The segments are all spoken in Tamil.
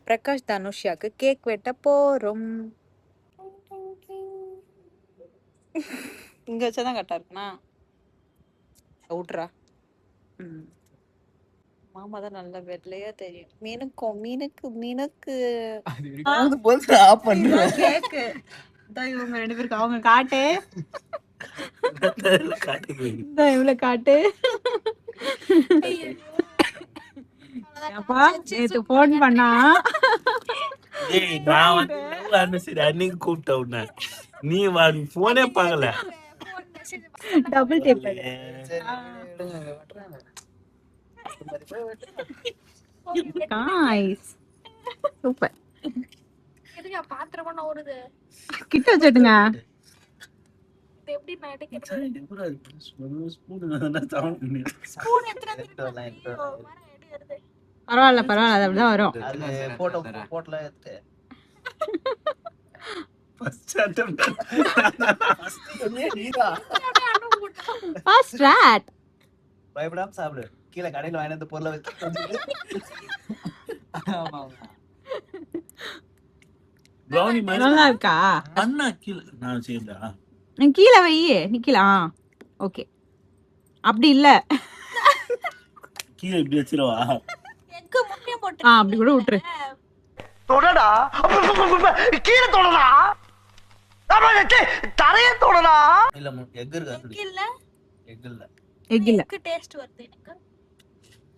பிரகாஷ் தனுஷ்யாக்கு கேக் வெட்ட போறோம். இங்க வச்சாதான் கரெக்டா இருக்குண்ணா. விட்றா. மாமா தான் நல்ல வெள்ளையா தெரியும். மீனுக்கு கேக்கு இவங்க 2 பேருக்கு அவங்க காட்டு. இவ்வளவு காட்டு. நேத்து போன் பண்ணா அன்னைக்கு கூப்பிட்ட உடனே நீ போனே பார்க்கல. Double tape. சூப்பர். பாத்திரமா ஓடுது கிட்ட வச்சுட்டுங்க. பரவாயில்ல பரவாயில்ல, அது அப்படிதான் வரும். பயப்படாம சாப்பிடு. கீழே கடையில் வாங்கின பொருளை வச்சு நல்லா இருக்கா? அண்ணா கீழே நான் செய்யறா நீ கீழே வை. நிக்கலா? ஓகே. அப்படி இல்ல, கீழே இப்படி வச்சிருவா. அப்படி கூட விட்டுரு. தொடடா, கீழே தொடடா, தரைய தொடடா. இல்ல எக் இருக்கு. எக் இல்ல. எக் இல்ல. டேஸ்ட் வருது எனக்கு.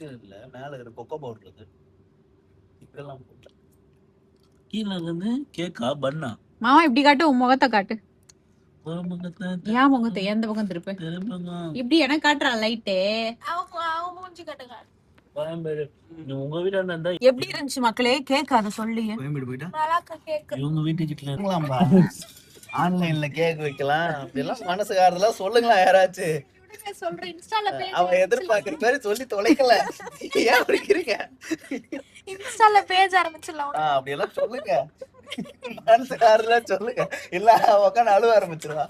இல்ல மேல இருக்கிற கொக்கோ பவுடர் இருக்கு. இதெல்லாம் போட்டு கீழே இருந்து கேக்கா பண்ணா. மாமா இப்படி காட்டு, உன் முகத்தை காட்டு. ஒரு முகத்தை ஏன் முகத்தை எந்த பக்கம் திருப்பு? இப்படி எனக்கு காட்டுறான் லைட்டு. அவங்க மூஞ்சி கட்டுங்க. உங்க வீட்டா இருந்தா எப்படி இருந்துச்சு மக்களே கேக்? அத சொல்லி போயிட்டா இவங்க வீட்டுக்கிட்ட ஆன்லைன்ல கேக் வைக்கலாம் அப்படிலாம் மனசு ஆறுதலாம் சொல்லுங்களா யாராச்சும். சொல்றேன் இன்ஸ்டால பேஜ் அவ எதிர்பார்க்கிற பேரு சொல்லி தொலைக்கல. ஏன் அப்படிக்கிறீங்க? இன்ஸ்டால பேஜ் ஆரம்பிச்சிடலாம். அப்படியெல்லாம் சொல்லுங்க, மனசு ஆறுதலா சொல்லுங்க. இல்ல உட்காந்து அழுவ ஆரம்பிச்சிருவா.